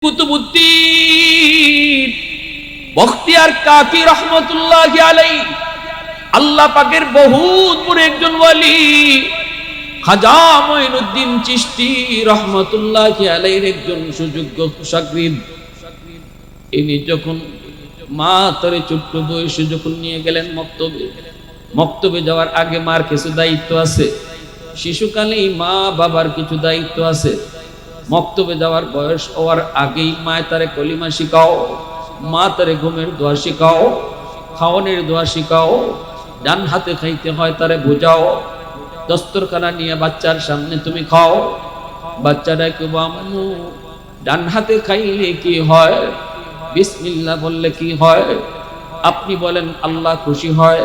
কুতুবুদ্দিন বখতিয়ার কাকি রহমতুল্লাহি আলাইহি আল্লাহ পাকের বহুত বড় একজন ওয়ালি খাজা মঈনুদ্দিন চিশতি রহমতুল্লাহি আলাইহির একজন সুযোগ্য শাগরিদ। ইনি যখন মা তারে ছোট্ট বয়সে যখন নিয়ে গেলেন মক্তবে যাওয়ার আগে মার কিছু দায়িত্ব আছে, শিশুকালেই মা বাবার কিছু দায়িত্ব আছে। মক্তবে যাওয়ার বয়স হওয়ার আগেই মায় তারে কলিমা শিখাও, মা তারে ঘুমের দোয়া শিখাও, খাওয়ানোর দোয়া শিখাও, ডান হাতে খাইতে হয় তারে বোঝাও। দস্তরখানা নিয়ে বাচ্চার সামনে তুমি খাও, বাচ্চাটা কেউ আম্মু ডান হাতে খাইলে কি হয়, বিসমিল্লাহ বললে কি হয়, আপনি বলেন আল্লাহ খুশি হয়।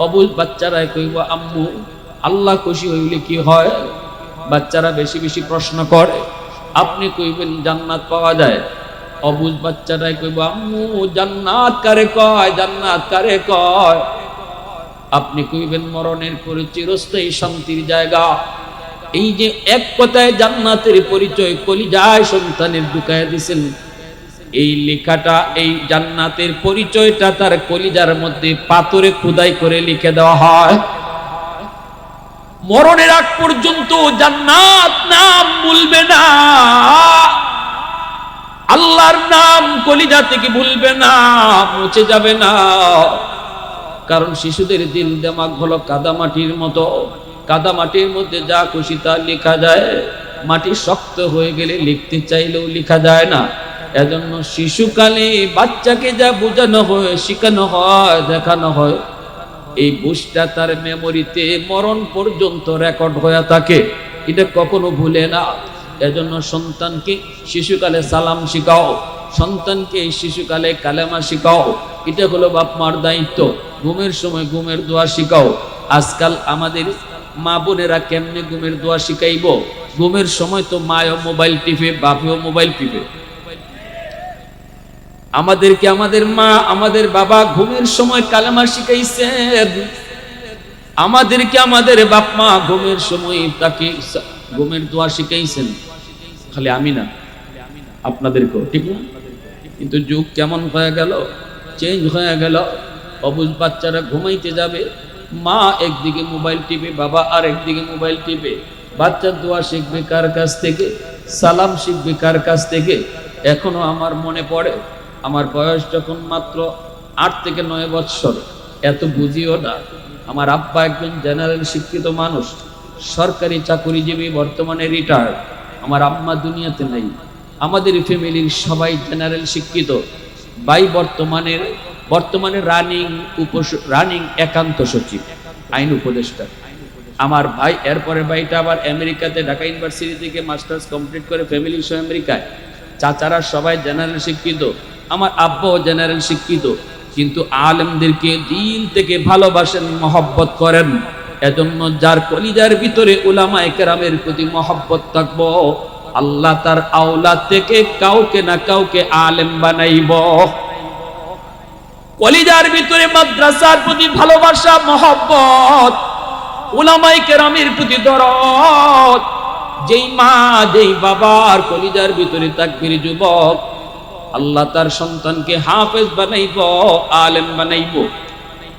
অবুঝ বাচ্চারা কইব আম্মু আল্লাহ খুশি হইলে কি হয়। বাচ্চারা বেশি বেশি প্রশ্ন করে, আপনি কইবেন জান্নাত পাওয়া যায়। অবুঝ বাচ্চারাই কইব আম্মু জান্নাত কারে কয়, জান্নাত কারে কয়। আপনি কইবেন মরণের পরে চিরস্থায়ী শান্তির জায়গা। এই যে এক কথায় জান্নাতের পরিচয় কলিজায় সন্তানের ঢুকায়া দিয়েছেন, এই লেখাটা এই জান্নাতের পরিচয়টা তার কলিজার মধ্যে পাথরে খোদাই করে লিখে দেওয়া হয়। মরণের আগ পর্যন্ত জান্নাত নাম ভুলবে না, আল্লাহর নাম কলিজা থেকে ভুলবে না, মুছে যাবে না। কারণ শিশুদের দিল দিমাগ হলো কাদামাটির মতো, কাদামাটির মধ্যে যা খুশি তা লেখা যায়, মাটি শক্ত হয়ে গেলে লিখতে চাইলেও লেখা যায় না। এজন্য শিশুকালে বাচ্চাকে যা বোঝানো হয়, শেখানো হয়, দেখানো হয়, এই বুঝটা তার মেমোরিতে মরণ পর্যন্ত রেকর্ড হয়ে থাকে, এটা কখনো ভুলে না। এজন্য সন্তানকে শিশুকালে সালাম শিখাও, সন্তানকে শিশুকালে কালেমা শিখাও, এটা হলো বাপ মার দায়িত্ব। ঘুমের সময় ঘুমের দোয়া শিখাও। আজকাল আমাদের মা বোনেরা কেমনে ঘুমের দোয়া শিখাইব? ঘুমের সময় তো মায়ও মোবাইল টিপে, বাপেও মোবাইল টিপে। আমাদেরকে আমাদের মা আমাদের বাবা ঘুমের সময় কালেমা শিখাইছেন, আমাদেরকে আমাদের বাপ মা ঘুমের সময় তাকে ঘুমের দোয়া শিখাইছেন। খালি আমি না, আপনাদেরকেও, ঠিক না? কিন্তু যুগ কেমন হয়ে গেল, চেঞ্জ হয়ে গেল। অবুঝ বাচ্চারা ঘুমাইতে যাবে, মা একদিকে মোবাইল টিপে, বাবা আর একদিকে মোবাইল টিপে। বাচ্চা দোয়া শিখবে কার কাছ থেকে, সালাম শিখবে কার কাছ থেকে? এখনো আমার মনে পড়ে, আমার বয়স যখন মাত্র 8 থেকে 9 বছর, এত বুঝিও না। আমার আব্বা একজন জেনারেল শিক্ষিত মানুষ, সরকারি চাকুরিজীবী, বর্তমানে রিটায়ার্ড। আমার আম্মা দুনিয়াতে নেই। আমাদের ফ্যামিলির সবাই জেনারেল শিক্ষিত। ভাই বর্তমানে রানিং একান্ত সচিব, আইন উপদেষ্টা। আমার ভাই, এরপরে ভাইটা আবার আমেরিকাতে ঢাকা ইউনিভার্সিটি থেকে মাস্টার্স কমপ্লিট করে ফ্যামিলি সহ আমেরিকায়। চাচারা সবাই জেনারেল শিক্ষিত, আমার আব্বাও জেনারেল শিক্ষিত। কিন্তু আলেমদেরকে দিল থেকে ভালোবাসেন, মহব্বত করেন। এজন্য যার কলিজার ভিতরে উলামায়ে কেরামের প্রতি মহব্বত থাকবো, আল্লাহ তার আওলাদ থেকে কাউকে না কাউকে আলেম বানাইব। কলিজার ভিতরে মাদ্রাসার প্রতি ভালোবাসা, মহব্বত, উলামায়ে কেরামের প্রতি দরদ, যেই মা যেই বাবার কলিজার ভিতরে তাকবীর যুবক, আল্লাহ তার সন্তানকে হাফেজ বানাইব, আলেম বানাইব।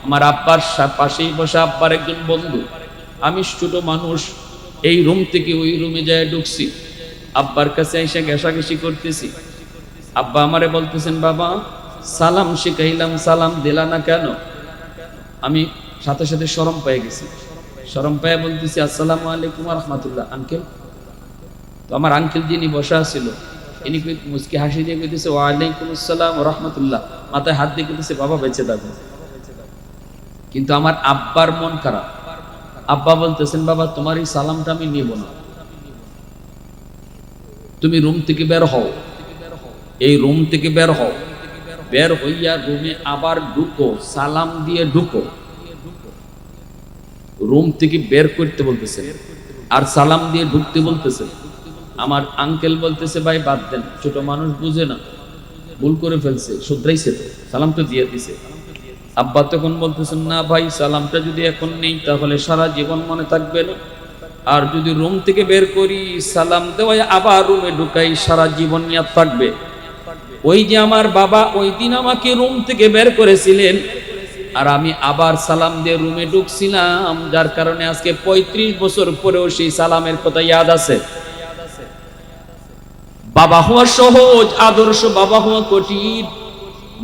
আমার আব্বার পাশেই বসে আব্বার একজন বন্ধু, আমি ছোট মানুষ, এই রুম থেকে ওই রুমে যায় ঢুকছি, আব্বার কাছে এসে ঘেঁষাঘেঁষি করতেছি। আব্বা আমারে বলতেছেন, বাবা সালাম শিখাইলাম, সালাম দিলা না কেন? আমি সাথে সাথে শরম পেয়ে গেছি। শরম পেয়ে বলতেছি আসসালামু আলাইকুম ওয়া রাহমাতুল্লাহ। আঙ্কেল, তো আমার আঙ্কেল যিনি বসা ছিল, ইনি মুচকি হাসি দিয়ে কইতেছে ওয়ালাইকুম আসসালাম ওয়া রাহমাতুল্লাহ, মাথায় হাত দিয়ে কইতেছে বাবা বেঁচে থাকো। কিন্তু আমার আব্বার মন খারাপ। আব্বা বলতেছেন, বাবা তোমার এই সালামটা আমি নিব না, তুমি রুম থেকে বের হও, এই রুম থেকে বের হও, বের হইয়া রুমে আবার ঢুকো, সালাম দিয়ে ঢুকো। রুম থেকে বের করতে বলতেছেন আর সালাম দিয়ে ঢুকতে বলতেছেন। আমার আঙ্কেল বলতেছে, ভাই বাদ দেন, ছোট মানুষ বুঝে না, ভুল করে ফেলছে, শুধরাইছে তো, সালাম তো দিয়ে দিছে। আব্বা তখন বলতেছেন, না ভাই সালামটা যদি এখন নেই তাহলে সারা জীবন মনে থাকবে না। আর যদি রুম থেকে বের করি সালাম দেওয়ায় আবার রুমে ঢুকাই, সারা জীবন নিয়াত থাকবে। ওই যে আমার বাবা ওই দিন আমাকে রুম থেকে বের করেছিলেন, আর আমি আবার সালাম দিয়ে রুমে ঢুকছিলাম, যার কারণে আজকে 35 বছর পরেও সেই সালামের কথা ইয়াদ আছে। বাবা হওয়া সহজ, আদর্শ বাবা হওয়া কঠিন।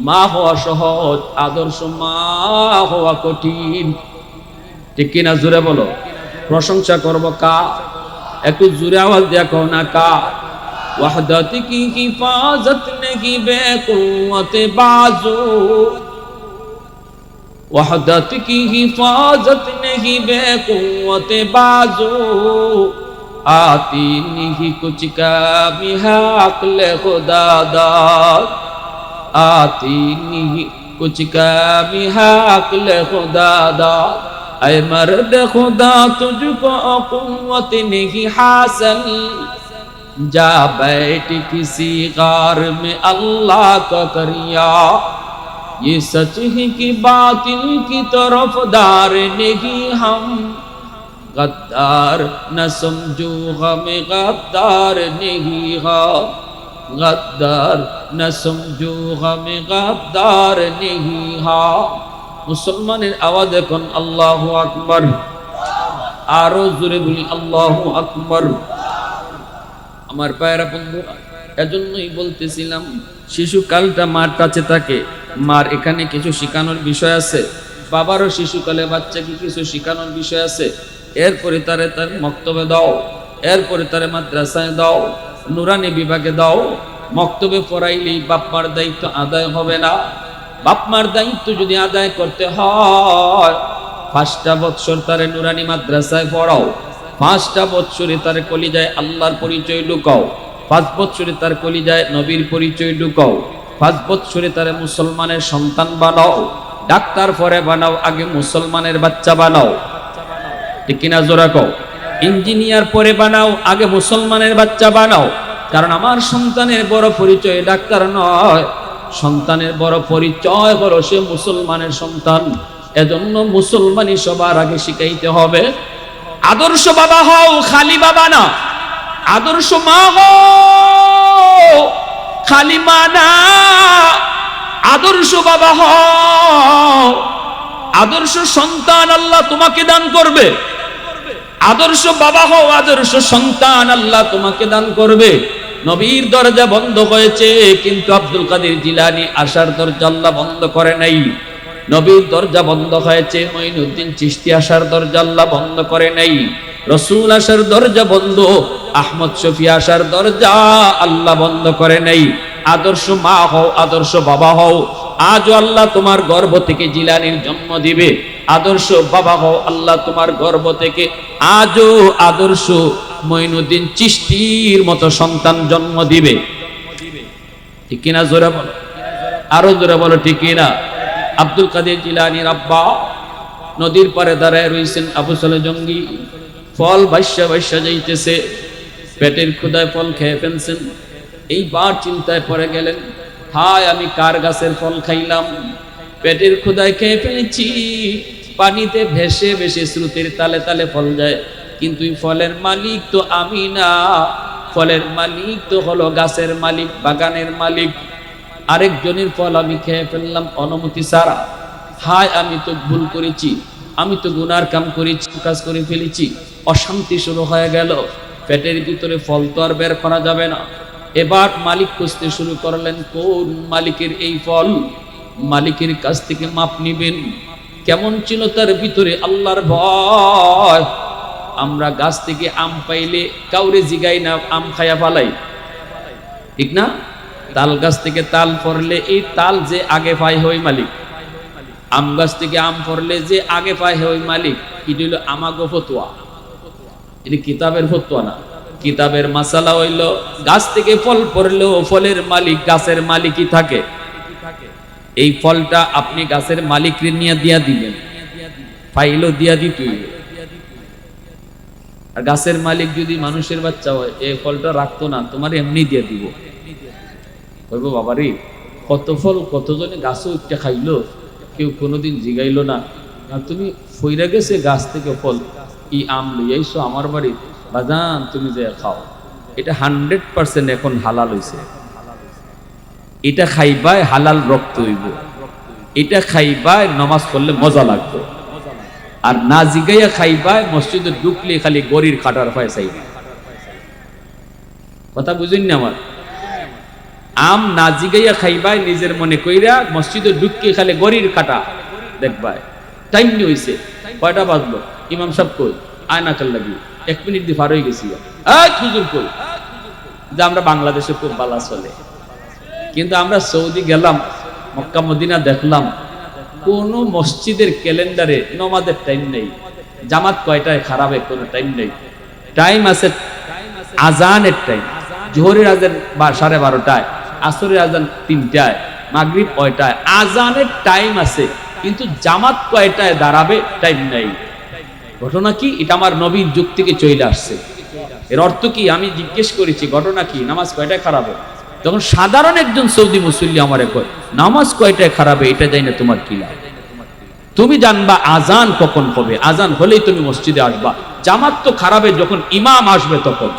মা হওয়া সহজ, আদর্শ মা হওয়া কঠিন। ঠিক কিনা? জোরে বলো। প্রশংসা করবো কা? একটু জোরে আওয়াজ দেখো না কা? वहदत की हिफाजत नहीं बेकुव्वत बाजू, वहदत की हिफाजत नहीं बेकुव्वत बाजू, आती नहीं कुछ कमी है अक्ल खुदादार, आती नहीं कुछ कमी है अक्ल खुदादार। ऐ मर्द खुदा तुझको कुव्वत नहीं हासिल, जा बैठ किसी गार में अल्लाह का करिया, ये सच है कि बातिल की तरफदार नहीं हम, गद्दार न समझो हमें गद्दार नहीं हम, गद्दार न समझो हमें गद्दार नहीं हम। मुसलमाনের আওয়াজ এখন আল্লাহু আকবার, আরো জোরে বলি আল্লাহু আকবার। আমার পায়রা বন্ধু, এজন্যই বলতেছিলাম শিশুকালটা মার কাছে থাকে। মার এখানে কিছু শেখানোর বিষয় আছে, বাবারও শিশুকালে বাচ্চাকে কিছু শেখানোর বিষয় আছে। এরপরে তারে তার মক্তবে দাও, এরপরে তারে মাদ্রাসায় দাও, নুরানি বিভাগে দাও। মক্তবে পড়াইলেই বাপমার দায়িত্ব আদায় হবে না। বাপমার দায়িত্ব যদি আদায় করতে হয়, 5টা বৎসর তারে নুরানি মাদ্রাসায় পড়াও, 5টা বৎসরে তার কলিজায় আল্লাহর পরিচয় ঢুকাও, 5 বৎসরে তার কলিজায় নবীর পরিচয় ঢুকাও, 5 বৎসরে তার মুসলমানের সন্তান বানাও। ডাক্তার পরে বানাও, আগে মুসলমানের বাচ্চা বানাও। ঠিক কিনা? জোরা কও। ইঞ্জিনিয়ার পরে বানাও, আগে মুসলমানের বাচ্চা বানাও। কারণ আমার সন্তানের বড় পরিচয় ডাক্তার নয়, সন্তানের বড় পরিচয় হলো সে মুসলমানের সন্তান। এজন্য মুসলমানই সবার আগে শিখাইতে হবে। আদর্শ বাবা হও, খালি বাবা না। আদর্শ মা হও, খালি মা না। আদর্শ বাবা হও, আদর্শ সন্তান আল্লাহ তোমাকে দান করবে। আদর্শ বাবা হও, আদর্শ সন্তান আল্লাহ তোমাকে দান করবে। নবীর দরজা বন্ধ হয়েছে, কিন্তু আব্দুল কাদের জিলানী আসার দরজা আল্লাহ বন্ধ করে নাই। নবীর দরজা বন্ধ হয়েছে, মঈনুদ্দিন চিশতি আসার দরজা আল্লাহ বন্ধ করে নাই। রসুল আসার দরজা বন্ধ, আহমদ শফি আসার দরজা আল্লাহ বন্ধ করে নাই। আদর্শ মা হও, আদর্শ বাবা হও, আজও আল্লাহ তোমার গর্ভ থেকে জিলানীর জন্ম দিবে। আদর্শ বাবা হও, আল্লাহ তোমার গর্ভ থেকে আজও আদর্শ মঈনুদ্দিন চিশতির মতো সন্তান জন্ম দিবে। ঠিক কিনা? জোরে বলো, আরো জোরে বলো ঠিক কিনা? আব্দুল কাদের জিলানীর আব্বা নদীর পারে দাঁড়ায় রয়েছেন। আবু সালে জঙ্গি ফল বাইশা বাইশা যাইতেছে, পেটের ক্ষুধায় ফল খেয়ে ফেলছেন। এইবার চিন্তায় পড়ে গেলেন, হায় আমি কার গাছের ফল খাইলাম, পেটের ক্ষুধায় খেয়ে ফেলেছি। পানিতে ভেসে ভেসে স্রোতের তালে তালে ফল যায়, কিন্তু এই ফলের মালিক তো আমি না, ফলের মালিক তো হলো গাছের মালিক, বাগানের মালিক। আরেকজনের ফল আমি খেয়ে ফেললাম অনুমতি ছাড়া। হায় আমি তো ভুল করেছি, আমি তো গুনার কাম করেছি, কাজ করে ফেলেছি। অশান্তি শুরু হয়ে গেল, পেটের ভিতরে ফল তো আর বের করা যাবে না। এবার মালিক খুঁজতে শুরু করলেন, কোন মালিকের এই ফল। মালিকের কাছ থেকে মাপ নিবেন। কেমন ছিল তার ভিতরে আল্লাহর ভয়। আমরা গাছ থেকে আম পাইলে কাউরে জিগাই না, আম খায়া ফালাই, ঠিক না? তাল গাছ থেকে তাল পড়লে এই তাল যে আগে পায় ওই মালিক। আম গাছ থেকে আম পড়লে যে আগে পায় ওই মালিক। এটা হলো আমাগো ফতোয়া, এটা কিতাবের ফতোয়া না। কিতাবের মাসালা হইল গাছ থেকে ফল পড়লেও ফলের মালিক গাছের মালিকই থাকে। এই ফলটা আপনি গাছের মালিককে নিয়ে দিয়া দিবেন, ফাইলও দিয়া দিতেই। আর গাছের মালিক যদি মানুষের বাচ্চা হয়, এই ফলটা রাখতো না, তোমার এমনি দিয়ে দিব। বলবো বাবারে কত ফল, কতজনে গাছও একটা খাইলো, কেউ কোনোদিন জিগাইলো না। আর তুমি ফইরা গেছে গাছ থেকে ফল, ই আম লইয়াইছো আমার বাড়ি, বাজান তুমি যে খাও, এটা 100% এখন হালাল হইছে, এটা খাইবাই হালাল রক্ত হইব, এটা খাইবাই নামাজ পড়লে মজা লাগবে, আর না জিগাইয়া খাইবাই মসজিদে ঢুকলে খালি গরির কাটার পায় চাইবা। কথা বুঝুন না আমার? আম না জিগাইয়া খাইবাই নিজের মনে কইরা মসজিদে ঢুককে খালি গরির কাটা দেখবাই। টাইম নি হইছে, কয়টা বাজলো, ইমাম সাহেব কই, আয়না কাল লাগি 1 মিনিট দিয়ে পার হয়ে গেছি, হুজুর কই। যে আমরা বাংলাদেশে খুব ভালো চলে, কিন্তু আমরা সৌদি গেলাম, মক্কা মদিনা দেখলাম, কোন মসজিদের ক্যালেন্ডারে নামাজের টাইম নেই, জামাত কয়টায় খারাপে কোনো টাইম নেই। টাইম আছে আজানের টাইম, জোহরের আজান 12:30টায়, আসরের আজান 3টায়, মাগরিব 9টায়, আজানের টাইম আছে, কিন্তু জামাত কয়টায় দাঁড়াবে টাইম নাই। ঘটনা কি? এটা আমার নবীর যুগ থেকে চলে আসছে। এর অর্থ কি? আমি জিজ্ঞেস করেছি ঘটনা কি, নামাজ কয়টায় খারাপ হবে? তখন সাধারণ একজন সৌদি মুসল্লি আমারে কয়, নামাজ কয়টায় খারাপ হবে এটা জানি না, তোমার কি লাভ? তুমি জানবা আজান কখন হবে, আজান হলেই তুমি মসজিদে আসবা। জামাত তো খারাপে যখন ইমাম আসবে তখন।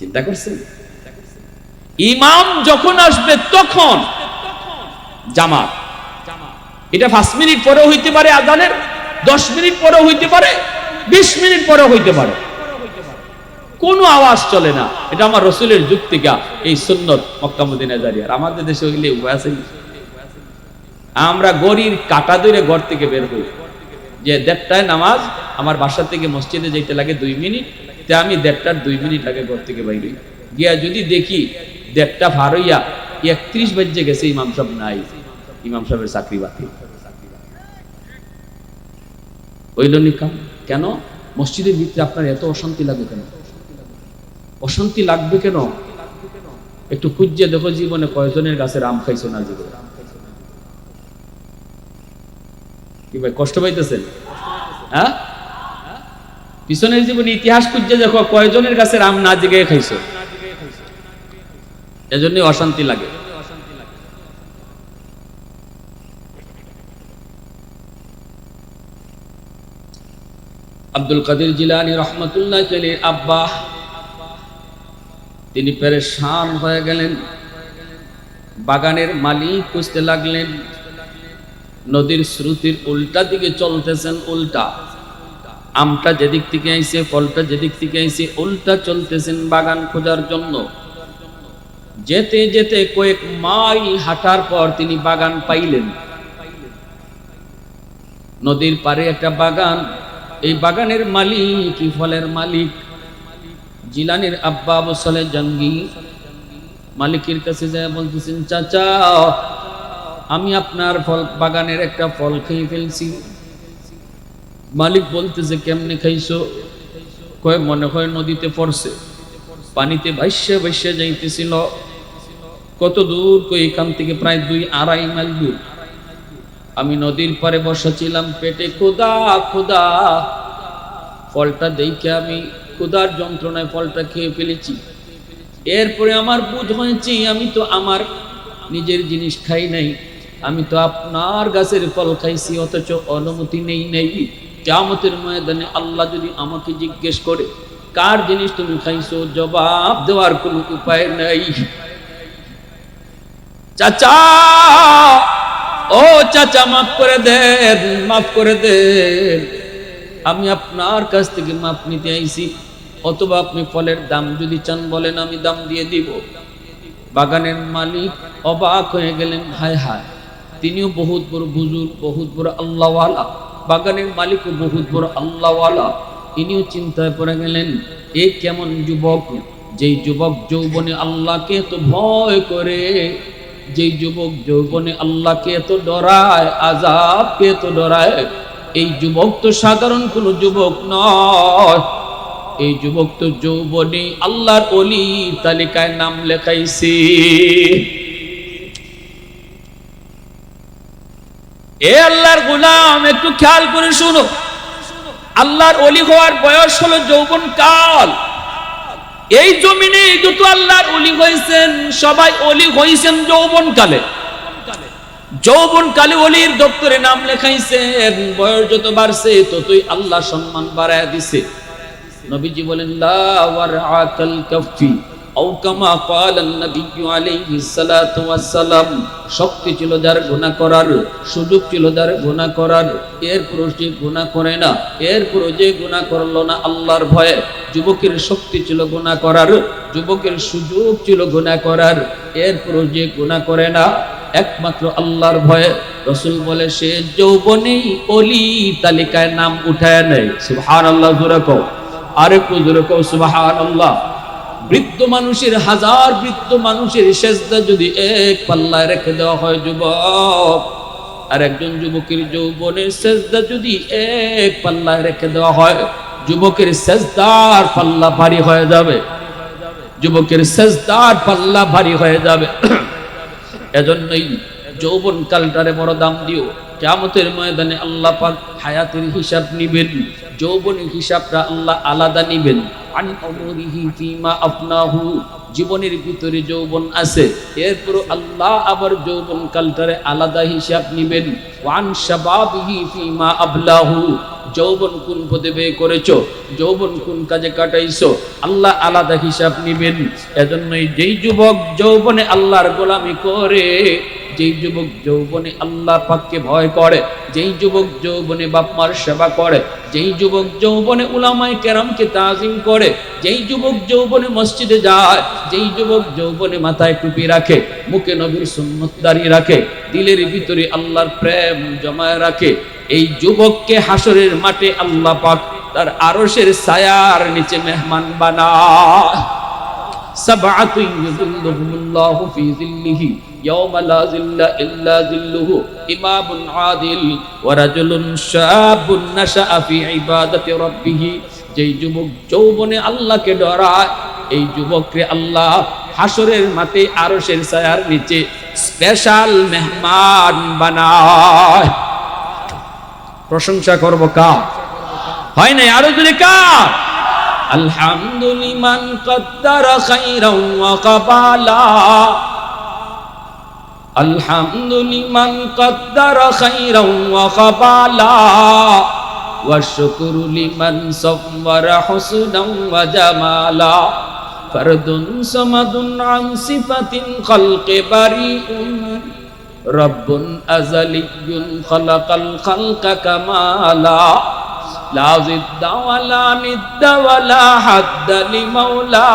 চিন্তা করছেন? ইমাম যখন আসবে তখন জামাত। এটা 5 মিনিট পরেও হইতে পারে, আজানের 10 মিনিট পরেও হইতে পারে, 20 মিনিট পরেও হইতে পারে, কোনো আওয়াজ চলে না। এটা আমার রাসূলের যুগ থেকে এই সুন্নত মক্কা মদিনা জারি। আর আমাদের দেশে হইলে উপায় আছে? আমরা গরির কাটা ধরে ঘর থেকে বের হই, যে 1:30টায় নামাজ, আমার বাসা থেকে মসজিদে যাইতে লাগে 2 মিনিট, তে আমি 1:30টার 2 মিনিট লাগে ঘর থেকে বাইরে গিয়া যদি দেখি 1:30টা পার হইয়া 31 বাজে গেছে, ইমাম সাহেব নাই, ইমাম সাহেবের চাকরি বাতিল। হইল নি কাম? কেন? মসজিদের ভিতরে আপনার এত অশান্তি লাগে কেন? অশান্তি লাগবে কেন? একটু খুঁজে দেখো জীবনে কয়জনের গাছের আম খাইছো না জীবনে? কি ভাই কষ্ট পাইতেছেন? হ্যাঁ, পিছনের জীবনে ইতিহাস খুঁজে দেখো কয়জনের গাছের আম না জিগে খাইছো। এজন্য অশান্তি লাগে। আব্দুল কাদের জিলানী রহমতুল্লাহ আলাইহির আব্বা, তিনি পেরেশান হয়ে গেলেন, বাগানের মালিক খুঁজতে লাগলেন। নদীর স্রোতের উল্টা দিকে চলতেছেন, উল্টা, আমটা যেদিক থেকে আইছে, ফলটা যেদিক থেকে আইছে, উল্টা চলতেছেন বাগান খোঁজার জন্য। যেতে যেতে কয়েক মাইল হাঁটার পর তিনি বাগান পাইলেন। নদীর পারে একটা বাগান, এই বাগানের মালিক, এই ফলের মালিক জিলানীর আব্বা আবু সালেহ জাহাঙ্গীর। মালিকের কাছে যায় বলতেছেন, চাচা আমি আপনার ফল বাগানের একটা ফল খেয়ে ফেলছি। মালিক বলতেছে, কেমনে খাইছো? কয় মনে হয় নদীতে পড়ছে, পানিতে ভাইসে ভাইসে যাইতেছিল। কত দূর? কই এখান থেকে প্রায় 2-2.5 মাইল দূর। আমি নদীর পারে বসেছিলাম, পেটে ক্ষুধা ক্ষুধা, ফলটা দেখে আমি ক্ষুধার যন্ত্রণায় ফলটা খেয়ে ফেলেছি। এরপরে আমার বুঝ হয়েছে আমি তো আমার নিজের জিনিস খাই নাই, আমি তো আপনার গাছের ফল খাইছি, অথচ অনুমতি নেই নেই। কিয়ামতের ময়দানে আল্লাহ যদি আমাকে জিজ্ঞেস করে কার জিনিস তুমি খাইছো, জবাব দেওয়ার কোনো উপায় নাই। চাচা, ও চাচা, মাফ করে দেন, মাফ করে দেন, আমি আপনার কাছ থেকে মাফ নিতে আইছি, অথবা আপনি ফলের দাম যদি চান বলেন, আমি দাম দিয়ে দিব। বাগানের মালিক অবাক হয়ে গেলেন, হায় হায়, তিনিও বহুত বড় বুজুর্গ, বহুত বড় আল্লাহওয়ালা, বাগানের মালিকও বহুত বড় আল্লাহওয়ালা। ইনিও চিন্তায় পড়ে গেলেন, এ কেমন যুবক, যেই যুবক যৌবনে আল্লাহকে এত ভয় করে, যেই যুবক যৌবনে আল্লাহকে এত ডরায়, আযাবকে এত ডরায়, এই যুবক তো সাধারণ কোনো যুবক নয়, এই যুবক তো যৌবনে আল্লাহর ওলির তালিকায় নাম লেখাইছে। এ আল্লাহর গোলাম, একটু খেয়াল করে শুনো, আল্লাহর ওলি হওয়ার বয়স হলো যৌবন কাল। এই জমিনে যত আল্লাহর ওলি হয়েছেন সবাই ওলি হয়েছেন যৌবন কালে। যৌবন কালে ওলির দপ্তরে নাম লেখাইছেন, বয়স যত বাড়ছে ততই আল্লাহ সম্মান বাড়ায় দিছে। নবীজি বলেন লা ওয়ারআকাল কাফি আও কামা ক্বালান নবী আলাইহিস সালাতু ওয়াস সালাম। শক্তি ছিল যার গুনাহ করার, সুযোগ ছিল যার গুনাহ করার, এরপর যে গুনাহ করে না, এরপর যে গুনাহ করলো না আল্লাহর ভয়ে। যুবকের শক্তি ছিল গুনাহ করার, যুবকের সুযোগ ছিল গুনাহ করার, এরপর যে গুনাহ করে না একমাত্র আল্লাহর ভয়ে। রাসূল বলে সে যৌবনেই ওলি তালিকায় নাম উঠায় নেয়। সুবহানাল্লাহ, জোরে কও, আরেকটু জোরে কও সুবহানাল্লাহ। বৃদ্ধ মানুষের, হাজার বৃদ্ধ মানুষের সেজদা যদি এক পাল্লায় রেখে দেওয়া হয় যুবক, আর একজন যুবকের যৌবনের সেজদা যদি এক পাল্লায় রেখে দেওয়া হয়, যুবকের সেজদার পাল্লা ভারী হয়ে যাবে, যুবকের সেজদার পাল্লা ভারী হয়ে যাবে। এজন্যই যৌবন কালটারে বড় দাম দিও। কিয়ামতের ময়দানে আল্লাহ পাক হায়াতের হিসাব নিবেন, যৌবনের হিসাবটা আল্লাহ আলাদা নিবেন। আন আমরিহি ফিমা আফনাহু, জীবনের ভিতরে যৌবন আছে, এরপর আল্লাহ আবার যৌবন কালটারে আলাদা হিসাব নিবেন। ওয়ান শাবাবিহি ফিমা আবলাহু, যৌবন কোন পথে ব্যয় করেছো, যৌবন কোন কাজে কাটাইছো, আল্লাহ আলাদা হিসাব নিবেন। এজন্যই যেই যুবক যৌবনে আল্লাহর গোলামি করে, যেই যুবক যৌবনে আল্লাহ পাককে ভয় করে, যেই যুবক যৌবনে বাপ মার সেবা করে, যেই যুবক যৌবনে উলামায়ে কেরামকে তাজিম করে, যেই যুবক যৌবনে মসজিদে যায়, যেই যুবক যৌবনে মাথায় টুপি রাখে, মুখে নবীর সুন্নত দাঁড়িয়ে রাখে, দিলের ভিতরে আল্লাহর প্রেম জমায় রাখে, এই যুবককে হাসরের মাঠে আল্লাহ পাক তার আরশের ছায়ার নিচে মেহমান বানায়। সাবআতু ইযিল্লুহুমুল্লাহু ফি যিল্লিহি ইয়াওমা লা যিল্লা ইল্লা যিল্লুহু, ইমামুন আদিল ওয়া রাজুলুন শাবুন নাশাআ ফি ইবাদাতি রাব্বিহি। যেই যুবক যৌবনে আল্লাহকে ডরায়, এই যুবককে আল্লাহ হাসরের মাঠে আরশের ছায়ার নিচে স্পেশাল মেহমান বানায়। প্রশংসা করব কার? হয় নাই, আরো জোরে কার? আলহামদুলিমান কদ্দারা খাইরান ওয়া কাবালা, আলহামদুলিমান কদ্দারা খাইরান ওয়া কাবালা, ওয়া শুকরু লিমান সাওয়ারা হুসনান ওয়া জামালা। ফারদুন সামাদুন আন সিফাতিন খালকি বারিউন, রব্বুন আযালিয়্যুন খালাকাল খালকা কামালা। লা জিদ্দা ওয়ালা নিদ্দা ওয়ালা হাদ্দা লিমাওলা,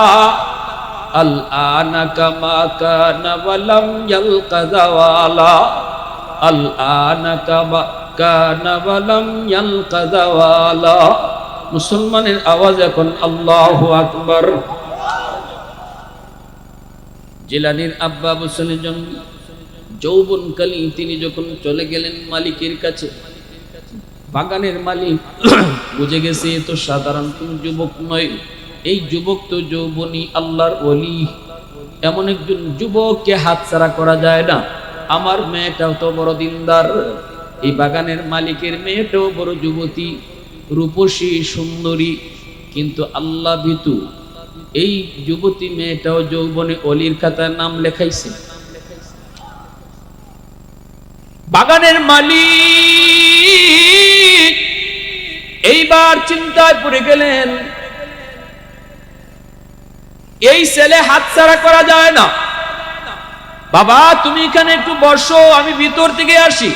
আল আনা কামা কানা ওয়ালাম ইয়ালকা যাওয়ালা, আল আনা কামা কানা ওয়ালাম ইয়ালকা যাওয়ালা। মুসলমানের আওয়াজ এখন আল্লাহু আকবার। জিলানীর আব্বা বলছিলেন যৌবনকালী তিনি যখন চলে গেলেন মালিকের কাছে, বাগানের মালিক বুঝে গেছে এ তো সাধারণ কোন যুবক নয়, এই যুবক তো যৌবনী আল্লাহর ওলি। এমন একজন যুবককে হাতছাড়া করা যায় না। আমার মেয়েটাও তো বড় দিনদার, এই বাগানের মালিকের মেয়েটাও বড় যুবতী, রূপসী সুন্দরী, কিন্তু আল্লাহ ভীতু। এই যুবতী মেয়েটাও যৌবনে অলির খাতায় নাম লেখাইছে। বাগানের মালিক এইবার চিন্তায় পড়ে গেলেন, এই ছেলে হাতছাড়া করা যায় না। বাবা তুমি এখানে একটু বসো, আমি ভিতর থেকে আসি।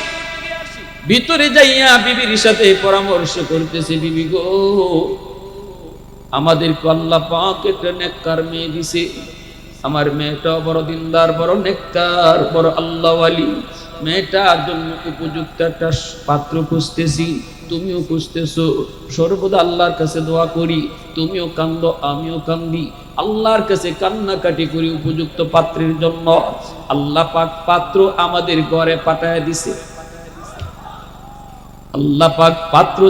ভিতরে যাইয়া বিবির সাথে পরামর্শ করতেছে, বিবি গো, আমাদের আল্লাহ পাক একটা নেককার মেয়ে দিছে, আমার মেয়েটা বড় দিনদার, বড় নেককার, বড় আল্লাহওয়ালি। মেয়েটার জন্য উপযুক্ত একটা পাত্র খুঁজতেছি, তুমিও খুঁজতেছো। সর্বদা আল্লাহর কাছে দোয়া করি, তুমিও কান্দো আমিও কান্দি, আল্লাহর কাছে কান্নাকাটি করি উপযুক্ত পাত্রের জন্য। আল্লাহ পাক পাত্র আমাদের ঘরে পাঠায় দিছে। আল্লাহ পাক পাত্র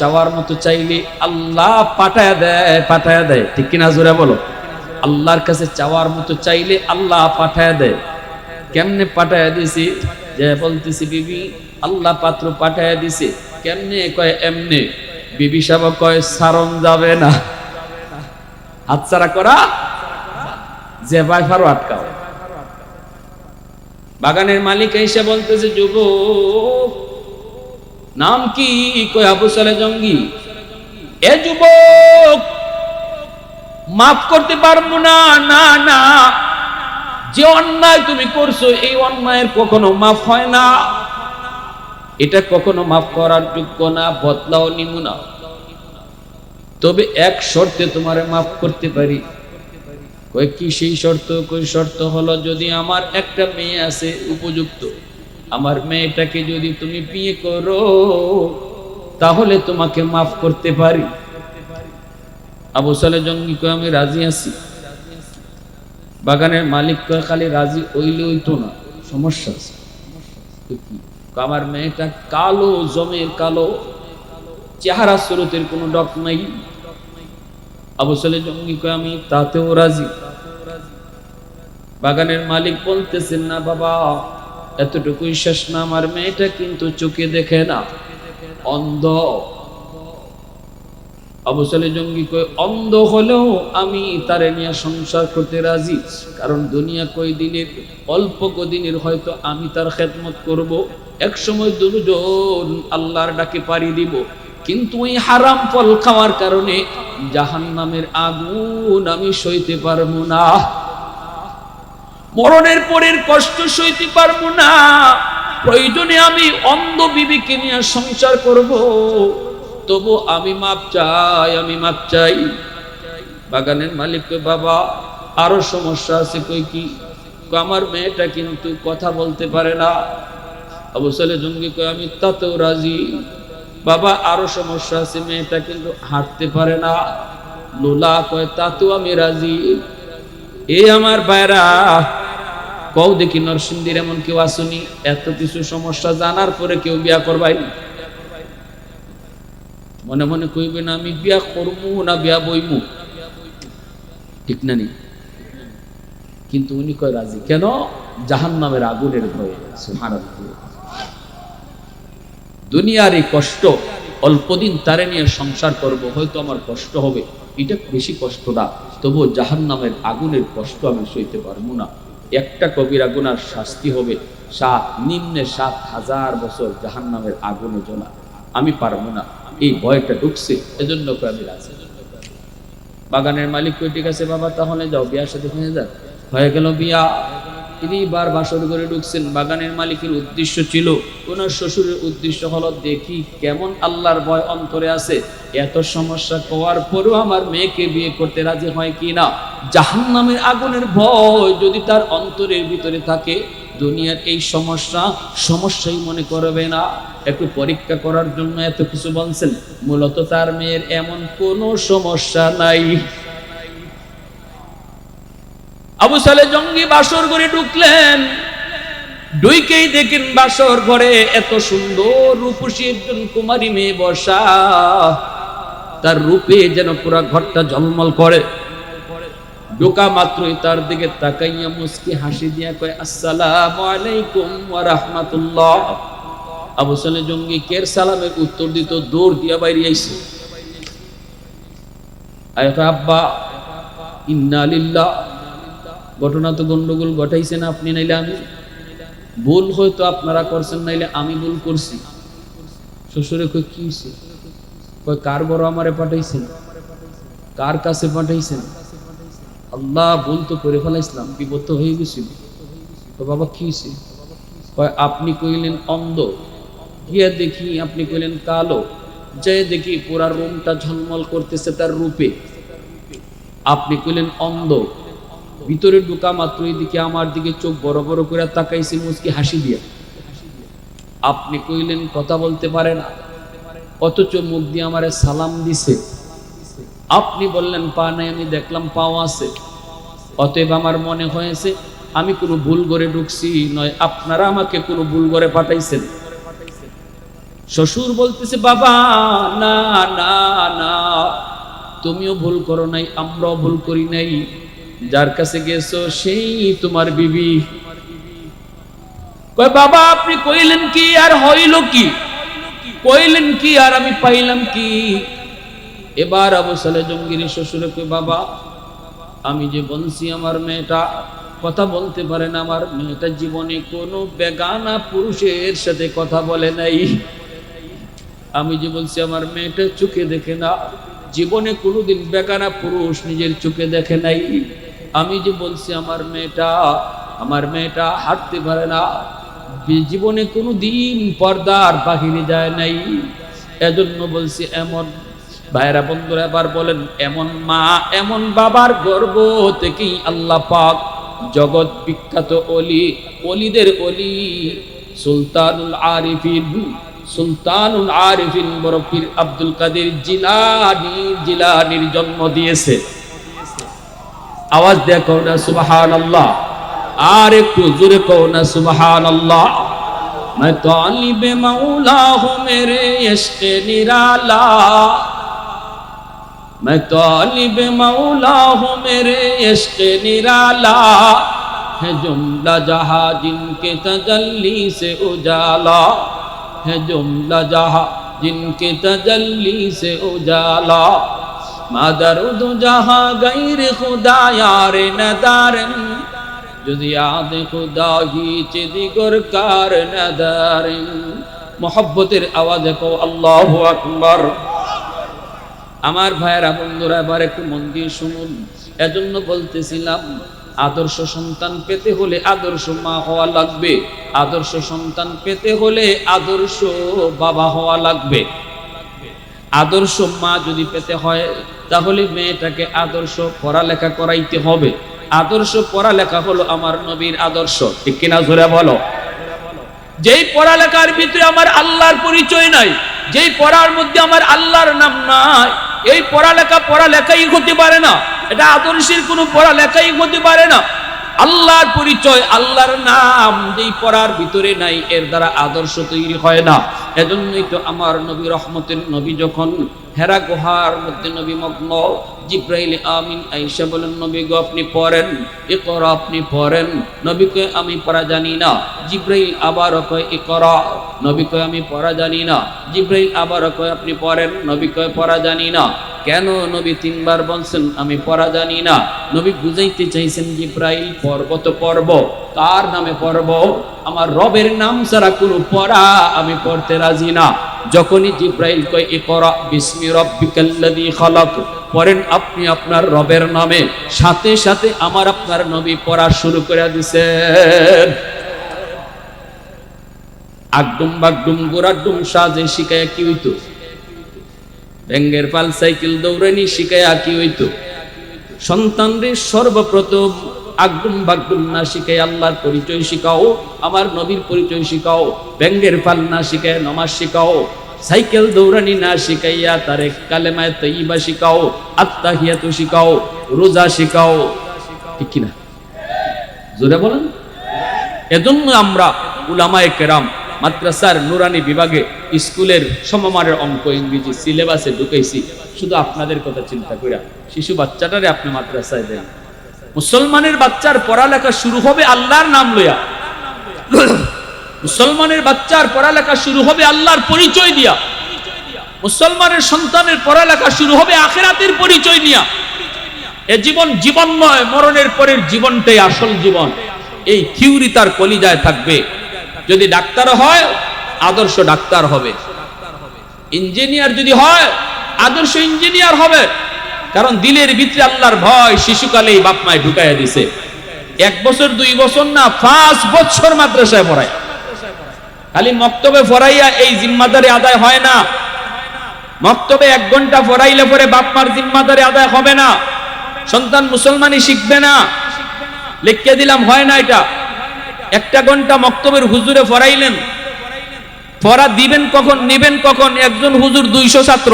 চাওয়ার মতো চাইলে আল্লাহ পাঠায় দেয়, ঠিক কিনা জোরে বলো? আল্লাহর কাছে চাওয়ার মতো চাইলে আল্লাহ পাঠায় দেয়। কেমনে পাঠায় দিছে? যে বলতেছি বিবি আল্লাহ পাত্র পাঠায় দিছে। কেমনে? কয় এমনে। বিবি সাহেব কয় সারণ যাবে না, হাতছাড়া করা যে বাইফারও আটকাও। বাগানের মালিক এসে বলতেছে, যুবক নাম কি? কই আবু সালেহ জঙ্গি। এ যুবক, মাফ করতে পারবো না। না না, যে অন্যায় তুমি করছো এই অন্যায়ের কখনো মাফ হয় না, এটা কখনো মাফ করার যোগ্য না, বদলাও নিমু না। তবে এক শর্তে তোমারে মাফ করতে পারি। কই কি সেই শর্ত? কই শর্ত হলো, যদি আমার একটা মেয়ে আছে উপযুক্ত, আমার মেয়েটাকে যদি তুমি বিয়ে করো তাহলে তোমাকে মাফ করতে পারি। আবু সালেহ জঙ্গি কয়, আমি রাজি আছি। বাগানের মালিক কয়, খালি রাজি হইলে হইতো না, সমস্যা আছে। কি? আমার মেয়েটা কালো, জমের কালো, চেহারা সুরতের কোনো ডক নাই। আবু সালেহ জঙ্গি কয়, আমি তাতেও রাজি। বাগানের মালিক বলতেছেন, না বাবা, এতটুকুই শেষ না, আমার মেয়েটা কিন্তু চোখে দেখে না, অন্ধ। আবু সালেহ জঙ্গি কয়, অন্ধ হলেও আমি তারে নিয়ে সংসার করতে রাজি, কারণ দুনিয়া কয়দিনের, অল্প কদিনের, হয়তো আমি তার খেদমত করব, এক সময় দুজন আল্লাহর ডাকে পাড়ি দিব, কিন্তু ওই হারাম ফল খাওয়ার কারণে জাহান্নামের আগুন আমি সইতে পারবো না, মরণের পরের কষ্ট সইতে পারবো না, প্রয়োজনে আমি অন্ধ বিবিকে নিয়ে সংসার করব, তবু আমি মাপ চাই, আমি মাপ চাই। বাগানের মালিক কই, বাবা আরো সমস্যা আছে। কই কি? আমার মেয়েটা কিন্তু কথা বলতে পারে না। আবু সালেহ জঙ্গি কই, আমি তাতেও রাজি। বাবা আরো সমস্যা আছে, মেয়েটা কিন্তু হাঁটতে পারে না। লোলা কয়, তাতেও আমি রাজি। এই আমার ভাইরা, কও দেখি নরসিংদীর এমন কেউ আসুনি এত কিছু সমস্যা জানার পরে কেউ বিয়া করবাই? মনে মনে কইবে না, আমি বিয়া করবো না বিয়া বইমু, ঠিক না নি? কিন্তু উনি কয় রাজি। কেন? জাহান্নামের আগুনের ভয়ে। সুবহানাল্লাহ। দুনিয়ার এই কষ্ট, অল্পদিন তারে নিয়ে সংসার করব, হয়তো আমার কষ্ট হবে, এটা বেশি কষ্ট না, তবুও জাহান্নামের আগুনের কষ্ট আমি সইতে পারবো না। একটা কবিরা গুনার শাস্তি হবে নিম্নে 7,000 বছর জাহান্নামের আগুনে জ্বলা, আমি পারবো না। এই ভয়টা ঢুকছে, এজন্য আমি রাজি। বাগানের মালিক কই, ঠিক আছে বাবা, তাহলে যাও, বিয়ার সাথে হয়ে যাক। হয়ে গেল বিয়া। তিনি বার বাসর করে ঢুকছেন। বাগানের মালিকের উদ্দেশ্য ছিল, ওনার শ্বশুরের উদ্দেশ্য হলো, দেখি কেমন আল্লাহর ভয় অন্তরে আছে, এত সমস্যা হওয়ার পরেও আমার মেয়েকে বিয়ে করতে রাজি হয় কি না। জাহান্নামের আগুনের ভয় যদি তার অন্তরের ভিতরে থাকে, দুনিয়ার এই সমস্যাই মনে করবে না। একটু পরীক্ষা করার জন্য এত কিছু বলছেন, মূলত তার মেয়ের এমন কোনো সমস্যা নাই। আবু সালেহ জঙ্গি বাসর ঘরে ঢুকলেন। ঢুকেই দেখেন বাসর ঘরে এত সুন্দর রূপসী একজন কুমারী মেয়ে বসা, তার রূপে যেন পুরা ঘরটা ঝলমল করে। ঢোকা মাত্রই তার দিকে তাকাইয়া মুস্কি হাসি দিয়া কয়, আসসালামু আলাইকুম ওয়া রাহমাতুল্লাহ। আবু সালেহ জঙ্গি কের সালামের উত্তর দিত, দৌড় দিয়া বাইরে আইছে। আব্বা, ইন্না লিল্লাহ। ঘটনা তো গন্ডগোল ঘটাইছেন আপনি, নাইলে আমি। ভুল হয়তো আপনারা করছেন, নাইলে আমি ভুল করছি। শ্বশুরে কই, কি হইছে? কয়, কার বড় আমারে পাঠাইছেন? কার কাছে পাঠাইছেন? আল্লাহ, ভুল তো করে ফেলাইছিলাম, বিপদ তো হয়ে গেছিল। বাবা কি হইছে? কয়, আপনি কইলেন অন্ধ, গিয়া দেখি আপনি কইলেন কালো, যে দেখি পুরা রুমটা ঝলমল করতেছে তার রূপে। আপনি কইলেন অন্ধ, ভিতরে ঢোকা মাত্রই দিকে আমার দিকে চোখ বড় বড় করে তাকাইছে মুচকি হাসি দিয়া। আপনি কইলেন কথা বলতে পারে না, অথচ মুখ দিয়ে আমারে সালাম দিছে। আপনি বললেন পা নাই, আমি দেখলাম পাও আছে। অতএব আমার মনে হয়েছে আমি কোনো ভুল করে ঢুকছি, নয় আপনারা আমাকে কোনো ভুল করে পাঠাইছেন। শ্বশুর বলতেছে, বাবা না না না, তুমিও ভুল করো নাই, আমরাও ভুল করি নাই, যার কাছে গেছো সেই তোমার বিবি। কয়, বাবা আপনি কইলেন কি আর হইল কি? কইলেন কি আর আমি পাইলাম কি? এবার আবু সালেহ জঙ্গির শ্বশুরে কয়, বাবা আমি যে বলছি আমার মেয়েটা কথা বলতে পারে না। আমার মেয়েটা জীবনে কোনো বেগানা পুরুষের সাথে কথা বলে নাই। আমি যে বলছি আমার মেয়েটা চোখে দেখে না, জীবনে কোনোদিন বেগানা পুরুষ নিজের চোখে দেখে নাই। আমি যে বলছি আমার মেয়েটা হাঁটতে পারে না, জীবনে কোনো দিন পর্দার বাহিরে যায় নাই। এজন্য বলছি এমন ভাইরা বন্ধুরা এবার বলেন, এমন মা এমন বাবার গর্ভ থেকেই আল্লাহ পাক জগৎ বিখ্যাত অলি, অলিদের অলি সুলতানুল আরিফিন বড় পীর আব্দুল কাদের জিলানীর জন্ম দিয়েছে। আওয়াজ দিয়ে কও না সুবহানাল্লাহ, আর একটু জোরে কও না সুবহানাল্লাহ। मैं तालिब मौला हूँ मेरे इश्क़ निराला, मैं तालिब मौला हूँ मेरे इश्क़ निराला, है जुमला जहाँ जिनके तजल्ली से उजाला, है जुमला जहाँ जिनके तजल्ली से उजाला, मादरुद जहाँ गैर खुदा यार नदारन, যদি আদে খুদা গিয়েছে দিগর কার নাদারিন। মোহব্বতের আওয়াজে কও আল্লাহু আকবার। আমার ভাইয়েরা বন্ধুরা এবার একটু মন দিয়ে শুনুন। এজন্য বলতেছিলাম আদর্শ সন্তান পেতে হলে আদর্শ মা হওয়া লাগবে, আদর্শ সন্তান পেতে হলে আদর্শ বাবা হওয়া লাগবে। আদর্শ মা যদি পেতে হয় তাহলে মেয়েটাকে আদর্শ পড়ালেখা করাইতে হবে। আদর্শ পড়ালেখা হলো আমার নবীর আদর্শ, ঠিক কিনা জোরে বলো। যেই পড়ালেখার ভিতরে আমার আল্লাহর পরিচয় নাই, যেই পড়ার মধ্যে আমার আল্লাহর নাম নাই, এই পড়ালেখাই হতে পারে না। এটা আদর্শের কোনো পড়ালেখাই হতে পারে না। আল্লাহর পরিচয়, আল্লাহর নাম যেই পড়ার ভিতরে নাই, এর দ্বারা আদর্শ তৈরি হয় না। এজন্যই তো আমার নবী রহমতের নবী যখন হেরা গুহার মধ্যে নবী মগ্ন, জিব্রাইল আমিন আয়েশা বলেন নবী গো আপনি পড়েন, ইকরা আপনি পড়েন। নবী কয় আমি পড়া জানি না। জিব্রাইল আবারও কয় ইকরা, নবী কয় আমি পড়া জানি না। জিব্রাইল আবারও কয় আপনি পড়েন, নবী কয় পড়া জানি না। কেন নবী তিনবার বলছেন আমি পড়া জানি না? নবী বুঝাইতে চাইছেন জিব্রাইল পড়ব তো পড়ব, কার নামে পড়ব? আমার রবের নাম ছাড়া কোনো পড়া আমি পড়তে রাজি না। যখনই জিব্রাইল কয় ইকরা বিসমি রাব্বিকাল্লাযী খালাক, পড়েন আপনি আপনার রবের নামে, সাথে সাথে আমার আপনার নবী পড়া শুরু করে দিয়েছেন। আগডুম বাগডুম গোড়াডুম সাজে শিখায় কি হইতো? ব্যাঙ্গের পাল সাইকেল দৌড়ানি শিখায়া কি হইতো? সন্তানরে সর্বপ্রথম আগডুম বাগডুম না শিখায় আল্লাহর পরিচয় শিখাও, আমার নবীর পরিচয় শিখাও। ব্যাঙ্গের পাল না শিখায় নামাজ শিখাও, সাইকেল দৌড়ানি না শিখাইয়া তারে কালেমায়ে তাইয়্যিবা শিখাও, আত্তাহিয়াতু শিখাও, রোজা শিখাও, ঠিক কিনা জোরে বলেন। এজন্য আমরা উলামায়ে কেরাম মাদ্রাসার নুরানি বিভাগে স্কুলের সমমানের অঙ্ক ইংরেজি সিলেবাসে ঢুকাইছি, শুধু আপনাদের কথা চিন্তা কইরা। শিশু বাচ্চাটারে আপনি মাদ্রাসায় দেন, মুসলমানের বাচ্চার পড়ালেখা শুরু হবে আল্লাহর নাম লইয়া, মুসলমানের বাচ্চার পড়ালেখা শুরু হবে আল্লাহর পরিচয় দিয়া, মুসলমানের সন্তানের পড়ালেখা শুরু হবে আখিরাতের পরিচয় নিয়া। এ জীবন জীবন নয়, মরণের পরের জীবনটাই আসল জীবন। এই থিওরি তার কলিজায় থাকবে। যদি ডাক্তার হয় আদর্শ ডাক্তার হবে, ইঞ্জিনিয়ার যদি হয় আদর্শ ইঞ্জিনিয়ার হবে। কারণ দিলের ভিতরে আল্লাহর ভয় শিশুকালেই বাপ মায় ঢুকাইয়া দিছে। 1 বছর 2 বছর না, 5 বছর মাদ্রাসায় পড়ায়। খালি মক্তবে পড়াইয়া এই জিম্মাদারি আদায় হয় না। মক্তবে 1 ঘন্টা পড়াইলে পরে বাপ মার জিম্মাদারি আদায় হবে না, সন্তান মুসলমানই শিখবে না। লিখে দিলাম হয় না এটা। 1 ঘন্টা মক্তবের হুজুরে পড়াইলেন, পড়া দিবেন কখন নিবেন কখন? একজন হুজুর 200 ছাত্র,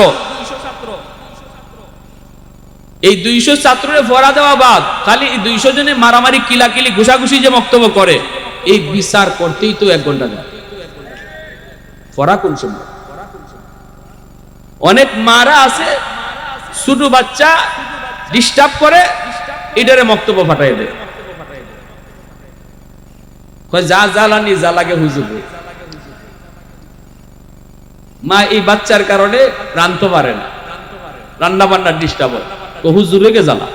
এই 200 ছাত্ররে পড়া দেওয়া বাদ, খালি 200 জনে মারামারি কিলাকিলি ঘুষাঘুষি যে বক্তব্য করে, এই বিচার করতেই তো 1 ঘন্টা যায়। পড়া কোন সময়? অনেক মারা আছে ছোট বাচ্চা ডিস্টার্ব করে, এটারে বক্তব্য পাঠাই দেয়, যা জ্বালানি জ্বালাগে হুজুর। মা এই বাচ্চার কারণে রাঁধতে পারে না, রান্না বান্নার ডিস্টার্ব হয়, হুজুরে গে জ্বালা।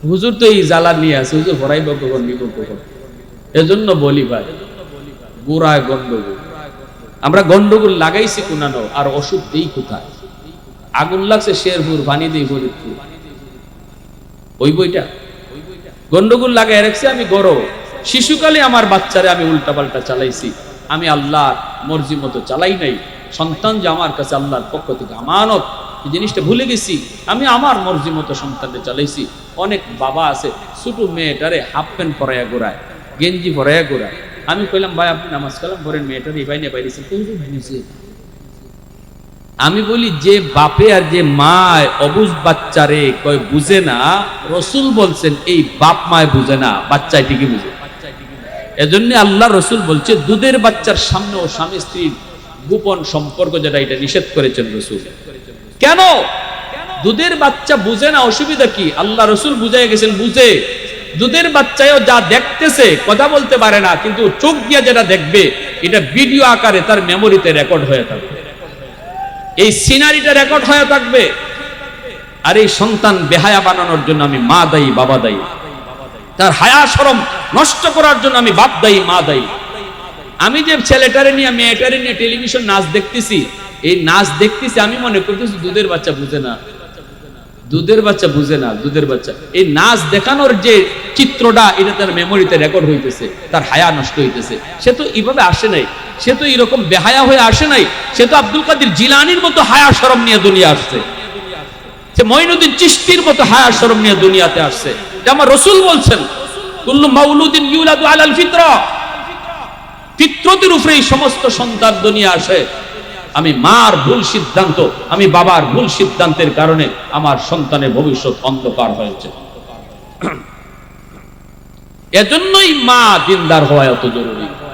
হুজুর তো এই জ্বালা নিয়ে আছে, হুজুর ভরাই কখন নিব কখন। এজন্য বলি ভাই, গোড়ায় গন্ডগোল। আমরা গন্ডগোল লাগাইছি কোনানো, আর ওষুধ দেই কোথায়? আগুন লাগছে শেরপুর, পানি দেই ফরিদপুর, ওই বইটা গন্ডগোল লাগাই রাখছি আমি গরো। শিশুকালে আমার বাচ্চারে আমি উল্টাপাল্টা চালাইছি, আমি আল্লাহর মর্জি মতো চালাই নাই। সন্তান যে আমার কাছে আল্লাহর পক্ষ থেকে আমানত, এই জিনিসটা ভুলে গেছি। আমি আমার মর্জি মতো সন্তানকে চালাইছি। অনেক বাবা আছে ছোট মেয়েটারে হাফ প্যান্ট পরাইয়া গোড়ায়, গেঞ্জি পরাইয়া গোড়ায়। আমি কইলাম ভাই আপনি নামাজ কালাম পড়েন, মেয়েটারে এই বাইনে বাইরেছেন, বুঝে। আমি বলি যে বাপে আর যে মা অবুঝ বাচ্চারে কয় বুঝে না, রসুল বলছেন এই বাপ মায় বুঝে না, বাচ্চায় ঠিকই বুঝে। এজন্য আল্লাহ রসুল বলছে দুধের বাচ্চার সামনে ও স্বামী স্ত্রীর গোপন সম্পর্ক যেটা, এটা নিষেধ করেছেন রসুল। কেন? দুধের বাচ্চা বুঝে না, অসুবিধা কি? আল্লাহ রসুল বুঝাই গেছেন বুঝে। দুধের বাচ্চায়ও যা দেখতেছে, কথা বলতে পারে না, কিন্তু চোখ দিয়ে যেটা দেখবে এটা ভিডিও আকারে তার মেমোরিতে রেকর্ড হয়ে থাকবে, এই সিনারিটা রেকর্ড হয়ে থাকবে। আর এই সন্তান বেহায়া বানানোর জন্য আমি মা দায়ী, বাবা দায়ী। তার হায়া শরম নষ্ট করার জন্য আমি বাপ দায়ী, মা দায়ী। আমি যে ছেলেটারে নিয়ে মেয়েটারে নিয়ে টেলিভিশন নাচ দেখতেছি, এই নাচ দেখতেছি, আমি মনে করতেছি দুধের বাচ্চা বুঝে না, দুধের বাচ্চা বুঝে না, দুধের বাচ্চা। এই নাচ দেখানোর যে চিত্রটা, এটা তার মেমোরিতে রেকর্ড হইতেছে, তার হায়া নষ্ট হইতেছে। সে তো এইভাবে আসে নাই, সে তো এরকম বেহায়া হয়ে আসে নাই, সে তো আব্দুল কাদের জিলানির মতো হায়া শরম নিয়ে দুনিয়া আসছে, সে মঈনুদ্দিন চিশতির মতো হায়া শরম নিয়ে দুনিয়াতে আসছে। এটা আমার রাসূল বলছেন, কুল্লু মাউলুদিন ইউলাদু আলাল ফিতরা, ফিতরতের উপরে এই সমস্ত সন্তান দুনিয়া আসে। আমি মার ভুল সিদ্ধান্ত, আমি বাবার ভুল সিদ্ধান্তের কারণে আমার সন্তানের ভবিষ্যৎ অন্ধকার হয়েছে। এজন্যই মা দিনদার হওয়া এত জরুরি।